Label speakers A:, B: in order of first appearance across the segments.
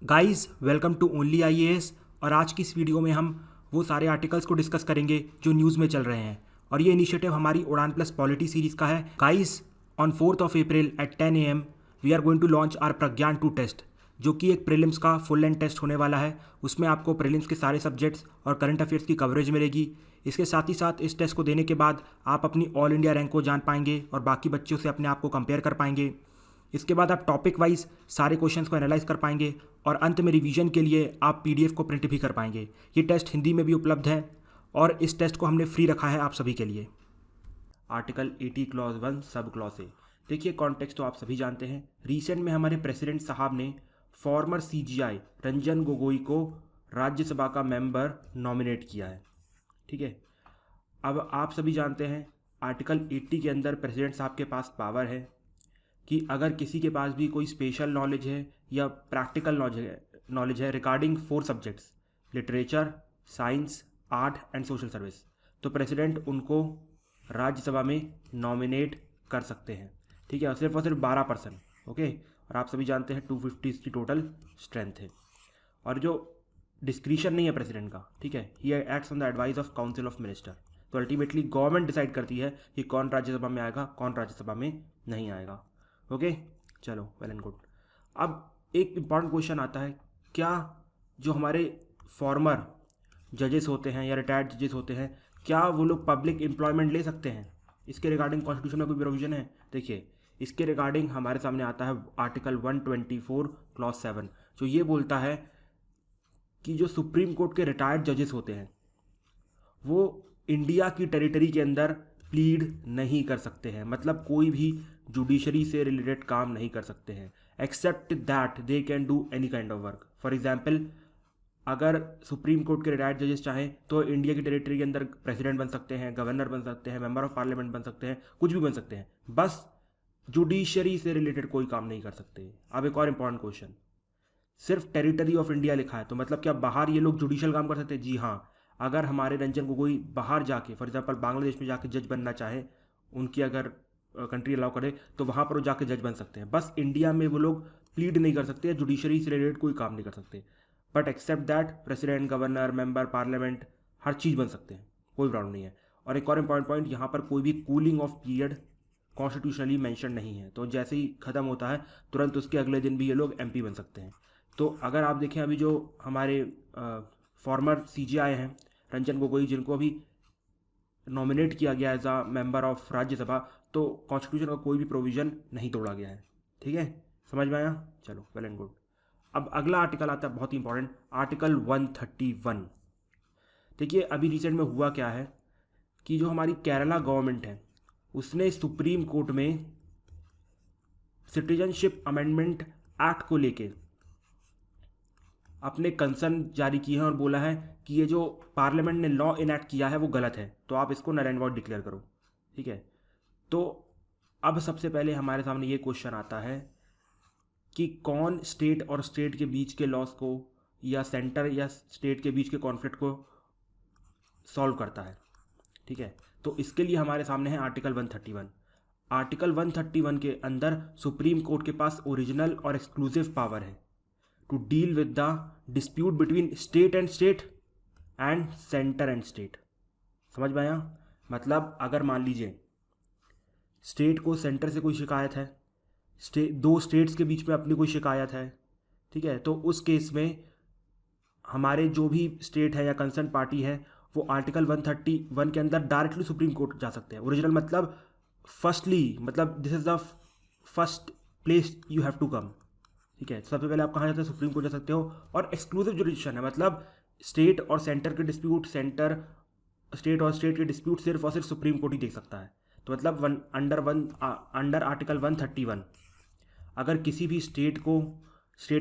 A: Guys welcome to only IAS. और आज की इस वीडियो में हम वो सारे आर्टिकल्स को डिस्कस करेंगे जो न्यूज़ में चल रहे हैं। और ये इनिशिएटिव हमारी उड़ान प्लस पॉलिटी सीरीज़ का है। Guys on 4th of April at 10 AM we are going to launch our Pragyan 2 test, जो कि एक प्रीलिम्स का फुल लेंथ टेस्ट होने वाला है। उसमें आपको प्रीलिम्स के सारे सब्जेक्ट्स और करंट अफेयर्स की कवरेज मिलेगी। इसके साथ ही साथ इस टेस्ट को देने के बाद आप अपनी ऑल इंडिया रैंक को जान पाएंगे और बाकी बच्चों से अपने आप को कंपेयर कर पाएंगे। इसके बाद आप टॉपिक वाइज सारे क्वेश्चंस को एनालाइज कर पाएंगे और अंत में रिवीजन के लिए आप पीडीएफ को प्रिंट भी कर पाएंगे। ये टेस्ट हिंदी में भी उपलब्ध है और इस टेस्ट को हमने फ्री रखा है आप सभी के लिए। Article 80 clause 1 sub clause A. देखिए कॉन्टेक्स्ट तो आप सभी जानते हैं। रिसेंट में हमारे प्रेसिडेंट साहब ने फॉर्मर सीजीआई रंजन गोगोई को राज्यसभा का मेंबर नॉमिनेट किया है। ठीक है, अब आप सभी जानते हैं आर्टिकल 80 के अंदर प्रेसिडेंट साहब के पास पावर है कि अगर किसी के पास भी कोई स्पेशल नॉलेज है या प्रैक्टिकल नॉलेज है regarding 4 subjects literature, science, art and social service, तो प्रेसिडेंट उनको राज्यसभा में नॉमिनेट कर सकते हैं। ठीक है, और सिर्फ 12%। ओके, और आप सभी जानते हैं 250 की टोटल स्ट्रेंथ है। और जो डिस्क्रिशन नहीं है प्रेसिडेंट का, ठीक है, he acts on the advice of council of minister. तो अल्टीमेटली गवर्नमेंट डिसाइड करती है कि कौन राज्यसभा में आएगा, कौन राज्यसभा में नहीं आएगा। ओके, चलो वेल एंड गुड। अब एक इम्पॉर्टेंट क्वेश्चन आता है, क्या जो हमारे फॉर्मर जजेस होते हैं या रिटायर्ड जजेस होते हैं, क्या वो लोग पब्लिक एम्प्लॉयमेंट ले सकते हैं? इसके रिगार्डिंग कॉन्स्टिट्यूशन में कोई प्रोविजन है? देखिए, इसके रिगार्डिंग हमारे सामने आता है आर्टिकल 124 क्लॉज 7, जो ये बोलता है कि जो सुप्रीम कोर्ट के रिटायर्ड जजेस होते हैं वो इंडिया की टेरिटरी के अंदर प्लीड नहीं कर सकते हैं। मतलब कोई भी जुडिशरी से रिलेटेड काम नहीं कर सकते हैं, except that they can do any kind of work. For example, अगर सुप्रीम कोर्ट के रिटायर्ड जजेस चाहें तो इंडिया की टेरिटरी के अंदर प्रेसिडेंट बन सकते हैं, गवर्नर बन सकते हैं, मेंबर ऑफ पार्लियामेंट बन सकते हैं, कुछ भी बन सकते हैं, बस जुडिशरी से रिलेटेड कोई काम नहीं कर सकते। अब एक और इंपॉर्टेंट क्वेश्चन, सिर्फ टेरिटरी ऑफ इंडिया लिखा है, तो मतलब क्या बाहर ये लोग जुडिशियल काम कर सकते हैं? जी हाँ, अगर हमारे रंजन गोगोई बाहर जाके फॉर एग्जांपल बांग्लादेश में जाके जज बनना चाहे, उनकी अगर कंट्री अलाउ करे तो वहाँ पर वो जाके जज बन सकते हैं। बस इंडिया में वो लोग प्लीड नहीं कर सकते, जुडिशरी से रिलेटेड कोई काम नहीं कर सकते। But except that president, governor, member parliament हर चीज़ बन सकते हैं, कोई प्रॉब्लम नहीं है। और एक और इम्पॉर्टेंट पॉइंट, यहाँ पर कोई भी cooling of period constitutionally mention नहीं है, तो जैसे ही ख़त्म होता है तुरंत उसके अगले दिन भी ये लोग एमपी बन सकते हैं। तो अगर आप देखें अभी जो हमारे फॉर्मर सीजीआई हैं रंजन गोगोई, जिनको अभी नॉमिनेट किया गया as a member of Rajya Sabha, तो कॉन्स्टिट्यूशन का कोई भी प्रोविज़न नहीं तोड़ा गया है। ठीक है, समझ में आया? चलो वेल एंड गुड। अब अगला आर्टिकल आता है बहुत ही इंपॉर्टेंट, आर्टिकल 131। देखिए अभी रिसेंट में हुआ क्या है कि जो हमारी केरला गवर्नमेंट है उसने सुप्रीम कोर्ट में सिटीजनशिप अमेंडमेंट एक्ट को लेके अपने कंसर्न जारी किए हैं और बोला है कि ये जो पार्लियामेंट ने लॉ इनैक्ट किया है वो गलत है, तो आप इसको नल एंड वॉइड डिक्लेयर करो। ठीक है, तो अब सबसे पहले हमारे सामने ये क्वेश्चन आता है कि कौन स्टेट और स्टेट के बीच के लॉस को या सेंटर या स्टेट के बीच के कॉन्फ्लिक्ट को सॉल्व करता है। ठीक है, तो इसके लिए हमारे सामने है आर्टिकल 131। आर्टिकल 131 के अंदर सुप्रीम कोर्ट के पास ओरिजिनल और एक्सक्लूसिव पावर है to deal with the dispute between state and state and centre and state. समझ में आया? मतलब अगर मान लीजिए स्टेट को सेंटर से कोई शिकायत है, दो स्टेट्स के बीच में अपनी कोई शिकायत है, ठीक है, तो उस केस में हमारे जो भी स्टेट है या कंसर्न पार्टी है वो आर्टिकल 131 के अंदर डायरेक्टली सुप्रीम कोर्ट जा सकते हैं। ओरिजिनल मतलब फर्स्टली, मतलब this is the first place you have to come. ठीक है, सबसे पहले आप कहाँ जाते हैं? सुप्रीम कोर्ट जा सकते हो। और एक्सक्लूसिव जुरिडिक्शन है, मतलब स्टेट और सेंटर के डिस्प्यूट, स्टेट और स्टेट के डिस्प्यूट सिर्फ और सिर्फ सुप्रीम कोर्ट ही देख सकता है। तो मतलब अंडर आर्टिकल 131 अगर किसी भी स्टेट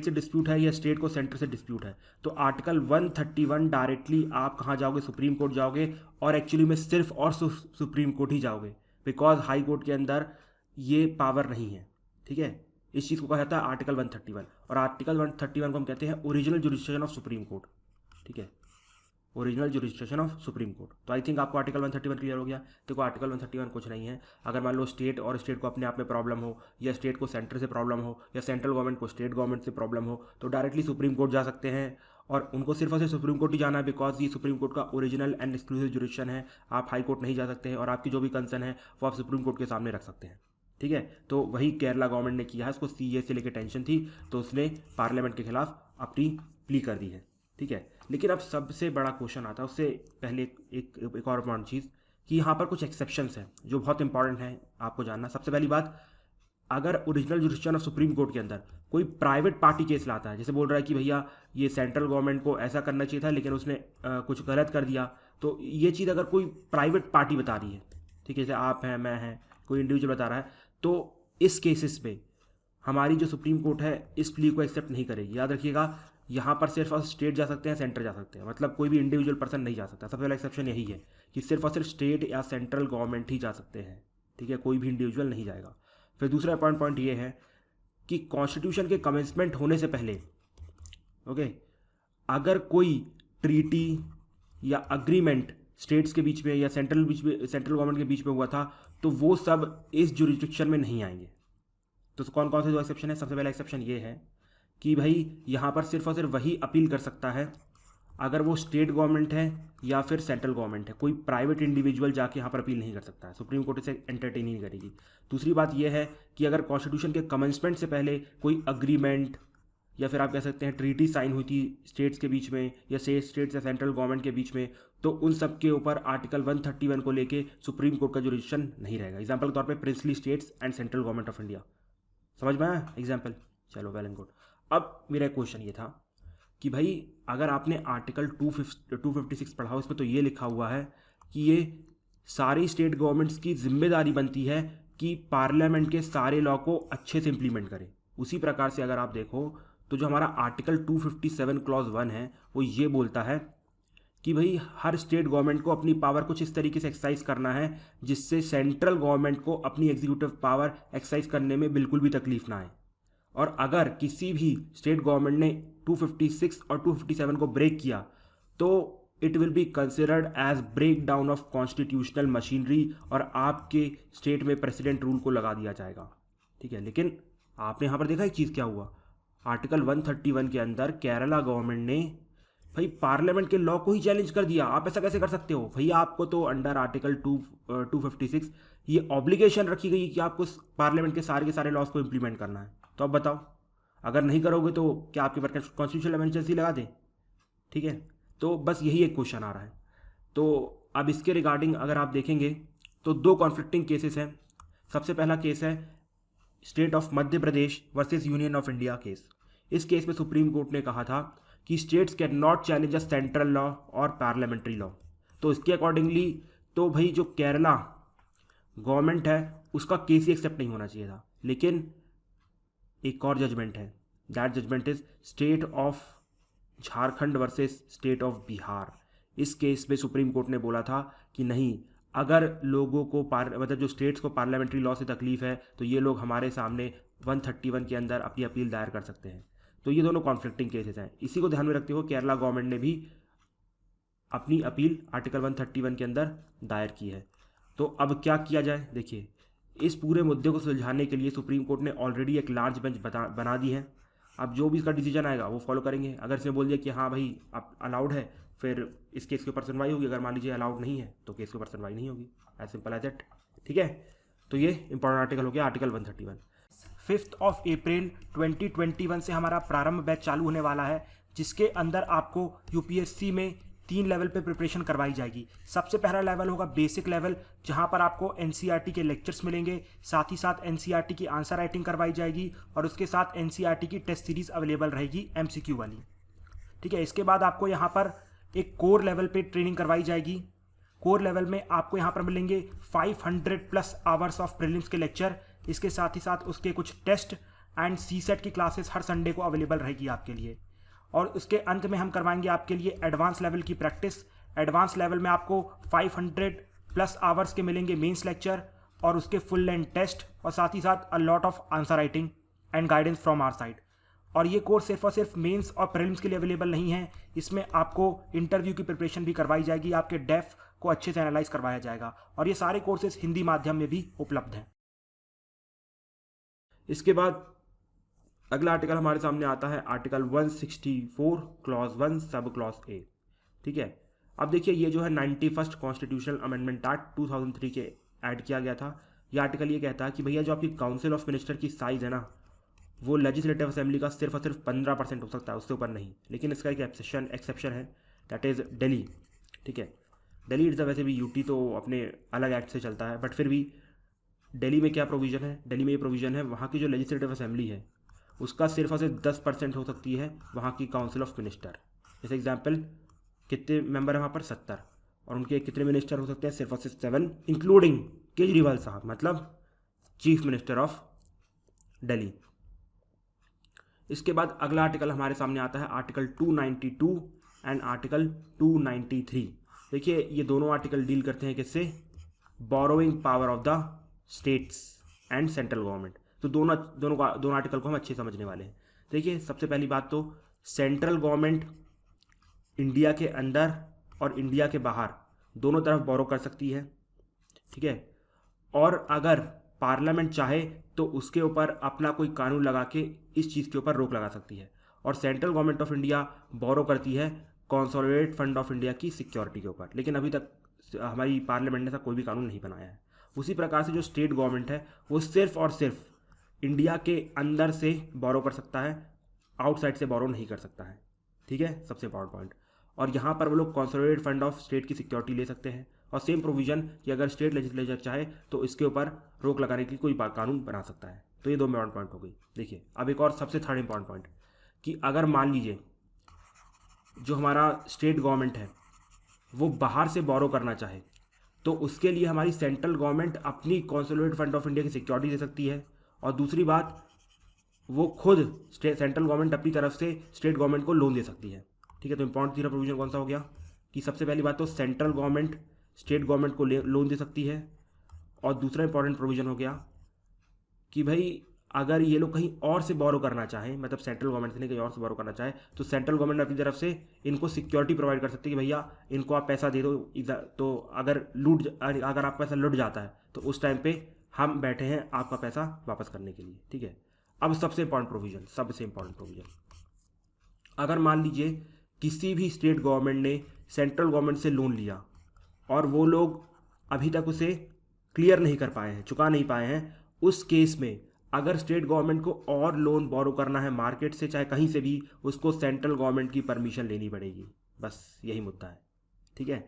A: से डिस्प्यूट है या स्टेट को सेंटर से डिस्प्यूट है तो आर्टिकल 131 डायरेक्टली आप कहाँ जाओगे? सुप्रीम कोर्ट जाओगे। और एक्चुअली में सिर्फ और सुप्रीम कोर्ट ही जाओगे, बिकॉज हाई कोर्ट के अंदर ये पावर नहीं है। ठीक है, इस चीज़ को कहा जाता है आर्टिकल 131। और आर्टिकल 131 को हम कहते हैं original jurisdiction of supreme court. ठीक है, original jurisdiction of supreme court. तो आई थिंक आपको आर्टिकल 131 क्लियर हो गया। देखो आर्टिकल 131 कुछ नहीं है, अगर मान लो स्टेट और स्टेट को अपने आप में प्रॉब्लम हो, या स्टेट को सेंटर से प्रॉब्लम हो, या सेंट्रल गवर्नमेंट को स्टेट गवर्नमेंट से प्रॉब्लम हो, तो डायरेक्टली सुप्रीम कोर्ट जा सकते हैं। और उनको सिर्फ और सिर्फ सुप्रीम कोर्ट ही जाना है, बिकॉज ये सुप्रीम कोर्ट का ओरिजिनल एंड एक्सक्लूसिव जुरिस्डिक्शन है। आप हाई कोर्ट नहीं जा सकते हैं, और आपकी जो भी कंसर्न है वो आप सुप्रीम कोर्ट के सामने रख सकते हैं। ठीक है, तो वही केरला गवर्नमेंट ने किया है, उसको सीए से लेकर टेंशन थी, तो उसने पार्लियामेंट के खिलाफ अपनी प्ली कर दी है। ठीक है, लेकिन अब सबसे बड़ा क्वेश्चन आता है, उससे पहले एक और इम्पॉर्टेंट चीज़ कि यहाँ पर कुछ एक्सेप्शंस हैं जो बहुत इंपॉर्टेंट हैं आपको जानना। सबसे पहली बात, अगर original jurisdiction of supreme court के अंदर कोई प्राइवेट पार्टी केस लाता है, जैसे बोल रहा है कि भैया ये सेंट्रल गवर्नमेंट को ऐसा करना चाहिए था लेकिन उसने कुछ गलत कर दिया, तो ये चीज़ अगर कोई प्राइवेट पार्टी बता रही है, ठीक है, जैसे आप हैं, मैं हैं, कोई इंडिविजुअल बता रहा है, तो इस केसेस पे हमारी जो सुप्रीम कोर्ट है इस प्ली को एक्सेप्ट नहीं करेगी। याद रखिएगा, यहाँ पर सिर्फ और स्टेट जा सकते हैं, सेंटर जा सकते हैं, मतलब कोई भी इंडिविजुअल पर्सन नहीं जा सकता। सबसे पहला एक्सेप्शन यही है कि सिर्फ और सिर्फ स्टेट या सेंट्रल गवर्नमेंट ही जा सकते हैं। ठीक है, कोई भी इंडिविजुअल नहीं जाएगा। फिर दूसरा इंपॉर्टेंट पॉइंट ये है कि कॉन्स्टिट्यूशन के कमेंसमेंट होने से पहले ओके, अगर कोई ट्रीटी या अग्रीमेंट स्टेट्स के बीच में या सेंट्रल गवर्नमेंट के बीच में हुआ था, तो वो सब इस जुरिस्डिक्शन में नहीं आएंगे। तो कौन कौन से जो एक्सेप्शन है? सबसे पहला एक्सेप्शन ये है कि भाई यहाँ पर सिर्फ और सिर्फ वही अपील कर सकता है अगर वो स्टेट गवर्नमेंट है या फिर सेंट्रल गवर्नमेंट है। कोई प्राइवेट इंडिविजुअल जाके यहाँ पर अपील नहीं कर सकता है, सुप्रीम कोर्ट इसे एंटरटेन नहीं करेगी। दूसरी बात यह है कि अगर कॉन्स्टिट्यूशन के कमेंसमेंट से पहले कोई अग्रीमेंट या फिर आप कह सकते हैं ट्रीटी साइन हुई थी स्टेट्स के बीच में या स्टेट्स या सेंट्रल गवर्नमेंट के बीच में, तो उन सब के ऊपर आर्टिकल 131 को लेके सुप्रीम कोर्ट का जुरिस्डिक्शन नहीं रहेगा। एग्जाम्पल के तौर पर princely states and central government of India. समझ में आया एग्जाम्पल? चलो, वेल एंड गुड। अब मेरा क्वेश्चन ये था कि भाई अगर आपने आर्टिकल 256 पढ़ा हो, इसमें तो ये लिखा हुआ है कि ये सारी स्टेट गवर्नमेंट्स की जिम्मेदारी बनती है कि पार्लियामेंट के सारे लॉ को अच्छे से इंप्लीमेंट करें। उसी प्रकार से अगर आप देखो तो जो हमारा आर्टिकल 257 क्लॉज 1 है वो ये बोलता है कि भाई हर स्टेट गवर्नमेंट को अपनी पावर कुछ इस तरीके से एक्सरसाइज करना है जिससे सेंट्रल गवर्नमेंट को अपनी एग्जीक्यूटिव पावर एक्सरसाइज करने में बिल्कुल भी तकलीफ ना आए। और अगर किसी भी स्टेट गवर्नमेंट ने 256 और 257 को ब्रेक किया तो it will be considered as break down of constitutional machinery और आपके स्टेट में प्रेसिडेंट रूल को लगा दिया जाएगा। ठीक है, लेकिन आपने यहाँ पर देखा एक चीज़ क्या हुआ, आर्टिकल 131 के अंदर केरला गवर्नमेंट ने भाई पार्लियामेंट के लॉ को ही चैलेंज कर दिया। आप ऐसा कैसे कर सकते हो भैया? आपको तो अंडर आर्टिकल 256 ये ऑब्लिगेशन रखी गई कि आपको पार्लियामेंट के सारे लॉज को इंप्लीमेंट करना है। तो अब बताओ, अगर नहीं करोगे तो क्या आपके पर कॉन्स्टिट्यूशनल इमरजेंसी लगा दें? ठीक है, तो बस यही एक क्वेश्चन आ रहा है। तो अब इसके रिगार्डिंग अगर आप देखेंगे तो दो कॉन्फ्लिक्टिंग केसेस हैं। सबसे पहला केस है state of Madhya Pradesh versus union of India case. इस केस में सुप्रीम कोर्ट ने कहा था कि states can not challenge a central law और पार्लियामेंट्री लॉ। तो इसके अकॉर्डिंगली तो भाई जो केरला गवर्नमेंट है उसका केस ही एक्सेप्ट नहीं होना चाहिए था। लेकिन एक और जजमेंट है, that judgment is state of Jharkhand versus state of Bihar. इस केस में सुप्रीम कोर्ट ने बोला था कि नहीं, अगर लोगों को मतलब जो स्टेट्स को पार्लियामेंट्री लॉ से तकलीफ है तो ये लोग हमारे सामने 131 के अंदर अपनी अपील दायर कर सकते हैं। तो ये दोनों कॉन्फ्लिक्टिंग केसेस हैं। इसी को ध्यान में रखते हुए केरला गवर्नमेंट ने भी अपनी अपील आर्टिकल 131 के अंदर दायर की है। तो अब क्या किया जाए? देखिए, इस पूरे मुद्दे को सुलझाने के लिए सुप्रीम कोर्ट ने ऑलरेडी एक लार्ज बेंच बना दी है। अब जो भी इसका डिसीजन आएगा वो फॉलो करेंगे। अगर इसने बोल दिया कि हाँ भाई अब अलाउड है, फिर इस केस के ऊपर सुनवाई होगी। अगर मान लीजिए अलाउड नहीं है तो केस के ऊपर सुनवाई नहीं होगी। As simple as that. ठीक है, तो ये इंपॉर्टेंट आर्टिकल हो गया आर्टिकल 131। 5 अप्रैल 2021 से हमारा प्रारंभ बैच चालू होने वाला है, जिसके अंदर आपको यूपीएससी में 3 लेवल पे प्रिपरेशन करवाई जाएगी। सबसे पहला लेवल होगा बेसिक लेवल, जहां पर आपको एनसीईआरटी के लेक्चर्स मिलेंगे, साथ ही साथ एनसीईआरटी की आंसर राइटिंग करवाई जाएगी और उसके साथ एनसीईआरटी की टेस्ट सीरीज अवेलेबल रहेगी एमसीक्यू वाली। ठीक है, इसके बाद आपको यहाँ पर एक कोर लेवल पे ट्रेनिंग करवाई जाएगी। कोर लेवल में आपको यहाँ पर मिलेंगे 500+ आवर्स ऑफ प्रीलिम्स के लेक्चर। इसके साथ ही साथ उसके कुछ टेस्ट एंड सीसेट की क्लासेस हर संडे को अवेलेबल रहेगी आपके लिए। और उसके अंत में हम करवाएंगे आपके लिए एडवांस लेवल की प्रैक्टिस। एडवांस लेवल में आपको 500+ आवर्स के मिलेंगे मेंस लेक्चर और उसके फुल लेंथ टेस्ट और साथ ही साथ a lot of answer writing and guidance from our side. और ये कोर्स सिर्फ और सिर्फ मेंस और प्रीलिम्स के लिए अवेलेबल नहीं है, इसमें आपको इंटरव्यू की प्रिपरेशन भी करवाई जाएगी, आपके डेफ को अच्छे से एनालाइज करवाया जाएगा और ये सारे कोर्सेज हिंदी माध्यम में भी उपलब्ध हैं। इसके बाद अगला आर्टिकल हमारे सामने आता है article 164 clause 1 sub clause A. ठीक है, अब देखिए ये जो है 91st कॉन्स्टिट्यूशनल अमेंडमेंट एक्ट 2003 के ऐड किया गया था। ये आर्टिकल ये कहता है कि भैया जो आपकी काउंसिल ऑफ मिनिस्टर की साइज़ है ना, वो लेजिस्लेटिव असेंबली का सिर्फ और सिर्फ 15% हो सकता है, उससे ऊपर नहीं। लेकिन इसका एक एक्सेप्शन है, दैट इज़ दिल्ली। ठीक है, दिल्ली इज़ वैसे भी यूटी तो अपने अलग एक्ट से चलता है, बट फिर भी दिल्ली में क्या प्रोविज़न है, दिल्ली में ये प्रोविज़न है वहाँ की जो लेजिस्लेटिव असेंबली है उसका सिर्फ और सिर्फ 10% हो सकती है वहाँ की काउंसिल ऑफ मिनिस्टर। जैसे एग्जाम्पल कितने मेंबर हैं वहाँ पर 70, और उनके कितने मिनिस्टर हो सकते हैं, सिर्फ और सिर्फ 7 इंक्लूडिंग केजरीवाल साहब, मतलब चीफ मिनिस्टर ऑफ दिल्ली। इसके बाद अगला आर्टिकल हमारे सामने आता है आर्टिकल 292 एंड आर्टिकल 293। देखिए ये दोनों आर्टिकल डील करते हैं किससे, borrowing power of the states and central government. तो दोनों आर्टिकल को हम अच्छे समझने वाले हैं। देखिए सबसे पहली बात तो सेंट्रल गवर्नमेंट इंडिया के अंदर और इंडिया के बाहर दोनों तरफ बोरो कर सकती है। ठीक है, और अगर पार्लियामेंट चाहे तो उसके ऊपर अपना कोई कानून लगा के इस चीज़ के ऊपर रोक लगा सकती है। और सेंट्रल गवर्नमेंट ऑफ इंडिया बोरो करती है कॉन्सोलिडेटेड फंड ऑफ इंडिया की सिक्योरिटी के ऊपर, लेकिन अभी तक हमारी पार्लियामेंट ने ऐसा कोई भी कानून नहीं बनाया है। उसी प्रकार से जो स्टेट गवर्नमेंट है वो सिर्फ और सिर्फ इंडिया के अंदर से बोरो कर सकता है, आउटसाइड से बोरो नहीं कर सकता है। ठीक है, सबसे इंपॉर्टेंट पॉइंट। और यहाँ पर वो लोग कॉन्सोलिडेटेड फंड ऑफ स्टेट की सिक्योरिटी ले सकते हैं, और सेम प्रोविजन कि अगर स्टेट लेजिस्लेचर चाहे तो इसके ऊपर रोक लगाने के लिए कोई कानून बना सकता है। तो ये दो इंपॉर्टेंट पॉइंट हो गई। देखिए अब एक और सबसे थर्ड इंपॉर्टेंट पॉइंट कि अगर मान लीजिए जो हमारा स्टेट गवर्नमेंट है वो बाहर से बोरो करना चाहे तो उसके लिए हमारी सेंट्रल गवर्नमेंट अपनी कॉन्सोलिडेटेड फंड ऑफ इंडिया की सिक्योरिटी दे सकती है। और दूसरी बात, वो खुद सेंट्रल गवर्नमेंट अपनी तरफ से स्टेट गवर्नमेंट को लोन दे सकती है। ठीक है, तो इंपॉर्टेंट तीसरा प्रोविजन कौन सा हो गया कि सबसे पहली बात तो सेंट्रल गवर्नमेंट स्टेट गवर्नमेंट को लोन दे सकती है, और दूसरा इंपॉर्टेंट प्रोविजन हो गया कि भाई अगर ये लोग कहीं और से बोरो करना चाहें, मतलब सेंट्रल गवर्नमेंट से नहीं कहीं और से बोरो करना चाहे तो सेंट्रल गवर्नमेंट अपनी तरफ से इनको सिक्योरिटी प्रोवाइड कर सकती है कि भैया इनको आप पैसा दे दो, तो अगर आपका पैसा लुट जाता है तो उस टाइम पे हम बैठे हैं आपका पैसा वापस करने के लिए। ठीक है, अब सबसे इंपॉर्टेंट प्रोविजन, अगर मान लीजिए किसी भी स्टेट गवर्नमेंट ने सेंट्रल गवर्नमेंट से लोन लिया और वो लोग अभी तक उसे क्लियर नहीं कर पाए हैं, चुका नहीं पाए हैं, उस केस में अगर स्टेट गवर्नमेंट को और लोन बोरो करना है मार्केट से चाहे कहीं से भी, उसको सेंट्रल गवर्नमेंट की परमिशन लेनी पड़ेगी। बस यही मुद्दा है। ठीक है,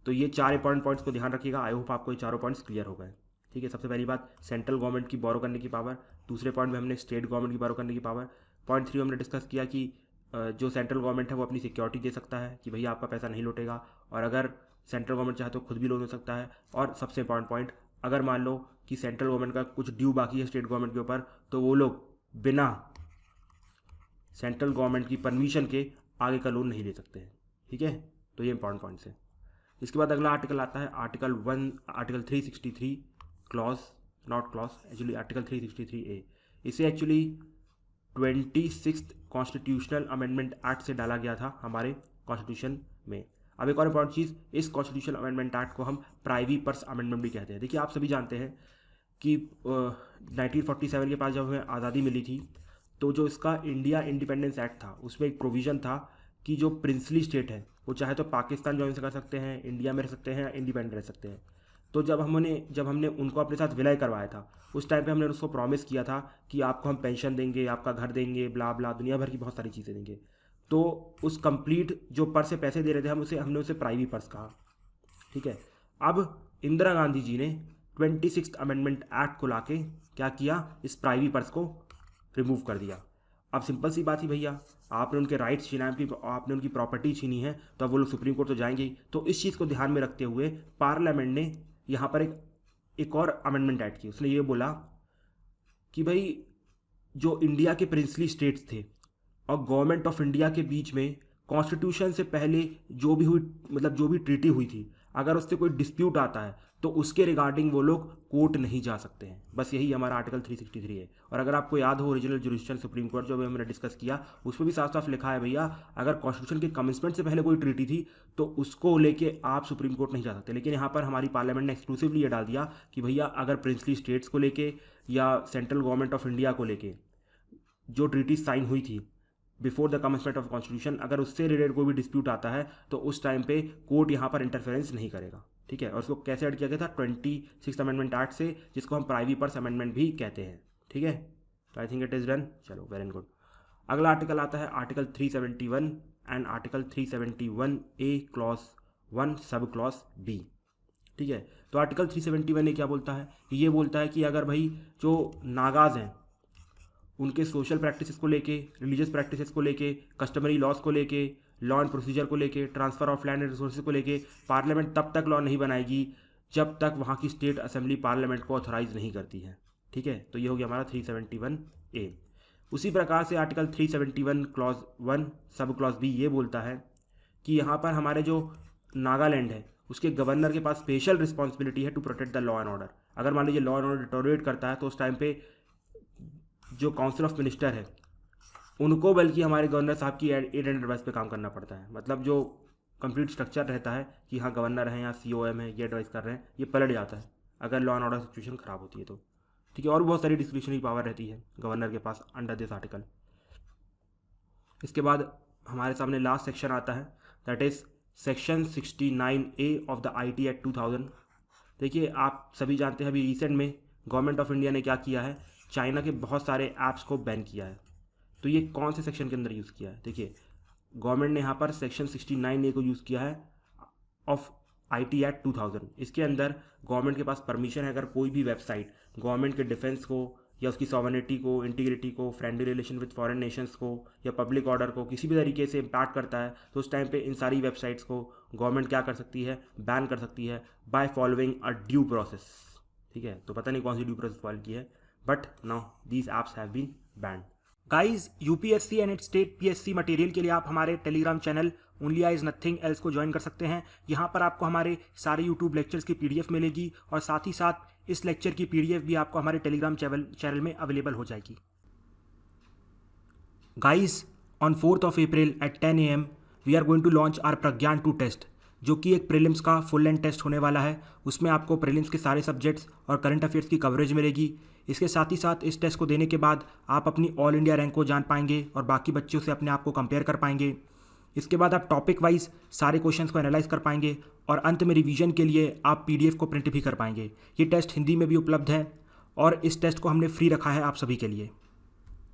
A: तो ये 4 इंपॉर्टेंट पॉइंट्स को ध्यान रखिएगा। आई होप आपको ये चारों पॉइंट्स क्लियर हो गए। ठीक है, सबसे पहली बात सेंट्रल गवर्नमेंट की बोरो करने की पावर, दूसरे पॉइंट में हमने स्टेट गवर्नमेंट की बोरो करने की पावर, पॉइंट 3 हमने डिस्कस किया कि जो सेंट्रल गवर्नमेंट है वो अपनी सिक्योरिटी दे सकता है कि भैया आपका पैसा नहीं लौटेगा, और अगर सेंट्रल गवर्नमेंट चाहे तो खुद भी लोन हो सकता है। और सबसे इंपॉर्टेंट पॉइंट, अगर मान लो कि सेंट्रल गवर्नमेंट का कुछ ड्यू बाकी है स्टेट गवर्नमेंट के ऊपर, तो वो लोग बिना सेंट्रल गवर्नमेंट की परमिशन के आगे का लोन नहीं ले सकते हैं। ठीक है, तो ये इंपॉर्टेंट पॉइंट्स है। इसके बाद अगला आर्टिकल आता है article 363 clause, not clause actually article 363A। इसे actually 26th constitutional amendment act से डाला गया था हमारे कॉन्स्टिट्यूशन में। अब एक और इंपॉर्टेंट चीज़, इस कॉन्स्टिट्यूशनल अमेंडमेंट एक्ट को हम प्राइवी पर्स अमेंडमेंट भी कहते हैं। देखिए आप सभी जानते हैं कि 1947 के पास जब हमें आज़ादी मिली थी तो जो इसका इंडिया इंडिपेंडेंस एक्ट था उसमें एक प्रोविज़न था कि जो प्रिंसली स्टेट है वो चाहे तो पाकिस्तान ज्वाइन कर सकते हैं, इंडिया में रह सकते हैं, इंडिपेंडेंट रह सकते हैं। तो जब हमने उनको अपने साथ विलय करवाया था उस टाइम पे हमने उसको प्रॉमिस किया था कि आपको हम पेंशन देंगे, आपका घर देंगे, ब्ला ब्ला दुनिया भर की बहुत सारी चीज़ें देंगे। तो उस कंप्लीट जो पर्स से पैसे दे रहे थे हमने उसे प्राइवी पर्स कहा। ठीक है, अब इंदिरा गांधी जी ने 26th अमेंडमेंट एक्ट को लाके क्या किया, इस प्राइवी पर्स को रिमूव कर दिया। अब सिंपल सी बात ही भैया, आपने उनके राइट्स छीना है, आपने उनकी प्रॉपर्टी छीनी है, तो अब वो लोग सुप्रीम कोर्ट तो जाएंगे ही। तो इस चीज़ को ध्यान में रखते हुए पार्लियामेंट ने यहाँ पर एक और अमेंडमेंट ऐड की। उसने ये बोला कि भाई जो इंडिया के प्रिंसली स्टेट्स थे और गवर्नमेंट ऑफ इंडिया के बीच में कॉन्स्टिट्यूशन से पहले जो भी ट्रीटी हुई थी, अगर उससे कोई डिस्प्यूट आता है तो उसके रिगार्डिंग वो लोग कोर्ट नहीं जा सकते हैं। बस यही हमारा आर्टिकल 363 है। और अगर आपको याद हो ओरिजिनल जुरिस्डिक्शन सुप्रीम कोर्ट जो भी हमने डिस्कस किया, उसमें भी साफ साफ लिखा है भैया, अगर कॉन्स्टिट्यूशन के कमिंसमेंट से पहले कोई ट्रीटी थी तो उसको लेके आप सुप्रीम कोर्ट नहीं जा सकते। लेकिन यहाँ पर हमारी पार्लियामेंट ने एक्सक्लूसिवली ये डाल दिया कि भैया अगर प्रिंसली स्टेट्स को लेके या सेंट्रल गवर्नमेंट ऑफ इंडिया को लेके जो ट्रीटी साइन हुई थी बिफोर द कमिंसमेंट ऑफ कॉन्स्टिट्यूशन, अगर उससे रिलेटेड कोई भी डिस्प्यूट आता है तो उस टाइम पे कोर्ट यहाँ पर इंटरफेरेंस नहीं करेगा। ठीक है, और उसको कैसे ऐड किया गया था 26th अमेंडमेंट एक्ट से, जिसको हम प्राइवी पर्स अमेंडमेंट भी कहते हैं। ठीक है, तो I think it is done. चलो वेरी गुड। अगला आर्टिकल आता है article 371 and article 371A clause 1 sub clause B। ठीक है, तो आर्टिकल 371 क्या बोलता है? ये बोलता है कि अगर भाई जो नागाज हैं उनके सोशल प्रैक्टिसेस को लेके, रिलीजियस प्रैक्टिसेस को लेके, कस्टमरी लॉज को लेके, लॉ एंड प्रोसीजर को लेके, transfer of land and resources को लेके पार्लियामेंट तब तक लॉ नहीं बनाएगी जब तक वहाँ की स्टेट असेंबली पार्लियामेंट को ऑथराइज नहीं करती है। ठीक है, तो ये हो गया हमारा 371A। उसी प्रकार से article 371 clause 1 sub clause B ये बोलता है कि यहाँ पर हमारे जो नागालैंड है उसके गवर्नर के पास स्पेशल रिस्पॉन्सिबिलिटी है to protect the law and order. अगर मान लीजिए लॉ एंड ऑर्डर डिटोरिएट करता है तो उस टाइम पे जो काउंसिल ऑफ मिनिस्टर है उनको बल्कि हमारे गवर्नर साहब की एड एंड एडवाइस पे काम करना पड़ता है। मतलब जो कंप्लीट स्ट्रक्चर रहता है कि हाँ गवर्नर है या COM है ये एडवाइस कर रहे हैं, ये पलट जाता है अगर लॉ एंड ऑर्डर सिचुएशन ख़राब होती है तो। ठीक है, और बहुत सारी डिस्क्रिशनरी पावर रहती है गवर्नर के पास अंडर दिस आर्टिकल। इसके बाद हमारे सामने लास्ट सेक्शन आता है, that is section 69A of the IT act 2000। देखिए आप सभी जानते हैं अभी रिसेंट में गवर्नमेंट ऑफ इंडिया ने क्या किया है, चाइना के बहुत सारे ऐप्स को बैन किया है। तो ये कौन से सेक्शन के अंदर यूज़ किया है? देखिए गवर्नमेंट ने यहाँ पर सेक्शन 69A को यूज़ किया है ऑफ IT एक्ट 2000। इसके अंदर गवर्नमेंट के पास परमिशन है, अगर कोई भी वेबसाइट गवर्नमेंट के डिफेंस को या उसकी सॉवरेनिटी को, इंटीग्रिटी को, friendly relation with foreign Nations को या पब्लिक ऑर्डर को किसी भी तरीके से इम्पैक्ट करता है तो उस टाइम पे इन सारी वेबसाइट्स को गवर्नमेंट क्या कर सकती है, बैन कर सकती है by following a due process. ठीक है, तो पता नहीं कौन सी ड्यू प्रोसेस फॉलो की है, but now these apps have been banned. Guys UPSC and state PSC material के लिए आप हमारे Telegram channel only IAS nothing else को ज्वाइन कर सकते हैं। यहाँ पर आपको हमारे सारे यूट्यूब लेक्चर्स की PDF मिलेगी और साथ ही साथ इस लेक्चर की PDF भी आपको हमारे टेलीग्राम चैनल में अवेलेबल हो जाएगी। Guys on 4th April at 10 AM we are going to launch our Pragyan 2 test, जो कि एक प्रीलिम्स का फुल लेंथ टेस्ट होने वाला है। उसमें आपको प्रीलिम्स के सारे सब्जेक्ट्स और करंट अफेयर्स की कवरेज मिलेगी। इसके साथ ही साथ इस टेस्ट को देने के बाद आप अपनी ऑल इंडिया रैंक को जान पाएंगे और बाकी बच्चों से अपने आप को कंपेयर कर पाएंगे। इसके बाद आप टॉपिक वाइज सारे क्वेश्चंस को एनालाइज कर पाएंगे और अंत में रिवीजन के लिए आप PDF को प्रिंट भी कर पाएंगे। ये टेस्ट हिंदी में भी उपलब्ध है और इस टेस्ट को हमने फ्री रखा है आप सभी के लिए।